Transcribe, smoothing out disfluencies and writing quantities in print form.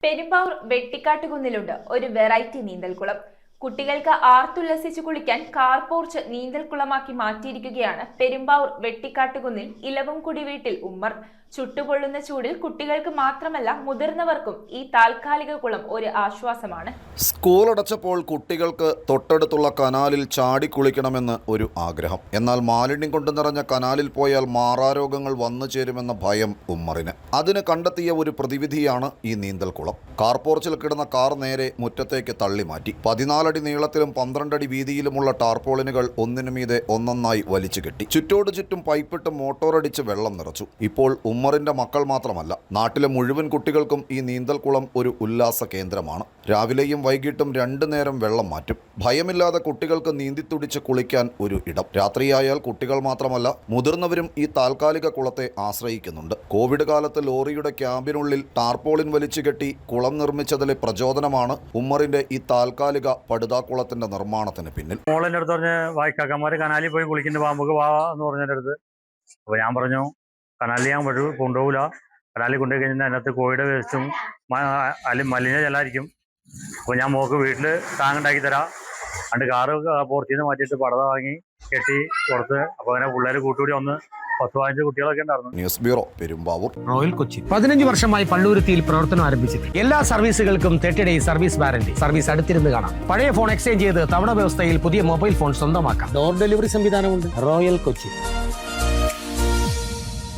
പെരുമ്പാവൂർ വെട്ടിക്കാട്ടുകുന്നിലുണ്ട് ഒരു വെറൈറ്റി നീന്തൽക്കുളം. കുട്ടികൾക്ക് ആർത്തുല്ലസിച്ചു കുളിക്കാൻ കാർ പോർച്ച് നീന്തൽക്കുളമാക്കി മാറ്റിയിരിക്കുകയാണ് പെരുമ്പാവൂർ വെട്ടിക്കാട്ടുകുന്നിൽ ഇലവുംകുടി വീട്ടിൽ ഉമ്മർ. ചുട്ടുപൊള്ളുന്ന ചൂടിൽ കുട്ടികൾക്ക് മാത്രമല്ല മുതിർന്നവർക്കും ഈ താൽക്കാലിക കുളം ഒരു ആശ്വാസമാണ്. സ്കൂൾ അടച്ചപ്പോൾ കുട്ടികൾക്ക് തൊട്ടടുത്തുള്ള കനാലിൽ ചാടി കുളിക്കണമെന്ന് ഒരു ആഗ്രഹം. എന്നാൽ മാലിന്യം കൊണ്ട് നിറഞ്ഞ കനാലിൽ പോയാൽ മാറാരോഗങ്ങൾ വന്നു ചേരുമെന്ന ഭയം ഉമ്മറിന്. അതിന് കണ്ടെത്തിയ ഒരു പ്രതിവിധിയാണ് ഈ നീന്തൽക്കുളം. കാർ പോർച്ചിൽ കിടന്ന കാർ നേരെ മുറ്റത്തേക്ക് തള്ളി മാറ്റി 14 അടി നീളത്തിലും 12 അടി വീതിയിലുമുള്ള ടാർപോളിനുകൾ ഒന്നിനുമീതെ ഒന്നൊന്നായി വലിച്ചു കെട്ടി. ചുറ്റോട് ചുറ്റും പൈപ്പിട്ട് മോട്ടോറടിച്ച് വെള്ളം നിറച്ചു. ഇപ്പോൾ ഉമ്മറിന്റെ മക്കൾ മാത്രമല്ല, നാട്ടിലെ മുഴുവൻ കുട്ടികൾക്കും ഈ നീന്തൽക്കുളം ഒരു ഉല്ലാസ കേന്ദ്രമാണ്. രാവിലെയും വൈകിട്ടും 2 നേരം വെള്ളം മാറ്റും. ഭയമില്ലാതെ കുട്ടികൾക്ക് നീന്തിത്തുടിച്ച് കുളിക്കാൻ ഒരു ഇടം. രാത്രിയായാൽ കുട്ടികൾ മാത്രമല്ല, മുതിർന്നവരും ഈ താൽക്കാലിക കുളത്തെ ആശ്രയിക്കുന്നുണ്ട്. കോവിഡ് കാലത്ത് ലോറിയുടെ ക്യാബിനുള്ളിൽ ടാർപോളിൻ വലിച്ചു കെട്ടി കുളം നിർമ്മിച്ചതിലെ പ്രചോദനമാണ് ഉമ്മറിന്റെ ഈ താൽക്കാലിക പടുതാക്കുളത്തിന്റെ നിർമ്മാണത്തിന് പിന്നിൽ. മോളെൻ്റെ അടുത്ത് പറഞ്ഞ് വായിക്കാക്കന്മാർ കനാലിൽ പോയി കുളിക്കുന്ന നമുക്ക് വാ എന്ന് പറഞ്ഞതിൻ്റെ അടുത്ത്. അപ്പോൾ ഞാൻ പറഞ്ഞു കനാലിൽ ഞാൻ കൊണ്ടുപോകില്ല, കനാലിൽ കൊണ്ടുപോയി കഴിഞ്ഞാൽ അതിനകത്ത് കോഴിയുടെ വേസ്റ്റും മലിന ജലമായിരിക്കും. അപ്പോൾ ഞാൻ മോക്ക് വീട്ടിൽ ടാങ്ക് ഉണ്ടാക്കി തരാം, അണ്ട് കാറ് പോർച്ചിൽ നിന്ന് മാറ്റിയിട്ട് പടത വാങ്ങി കെട്ടി കൊടുത്ത്. അപ്പോൾ അങ്ങനെ പിള്ളേർ കൂട്ടുകൂടി വന്ന് 10-15 കുട്ടികളൊക്കെ ഉണ്ടായിരുന്നു. News bureau, Perumbavoor. Royal Kochi 15 വർഷമായി പള്ളുരുത്തിയിൽ പ്രവർത്തനം ആരംഭിച്ചിട്ട് എല്ലാ സർവീസുകൾക്കും 30 ഡേയ്സ് സർവീസ് വാറന്റി. സർവീസ് അടുത്തിരുന്ന് കാണാം. പഴയ ഫോൺ എക്സ്ചേഞ്ച് ചെയ്ത് തവണ വ്യവസ്ഥയിൽ പുതിയ മൊബൈൽ ഫോൺ സ്വന്തമാക്കാം. ഡോർ ഡെലിവറി സംവിധാനമുണ്ട്. റോയൽ കൊച്ചി.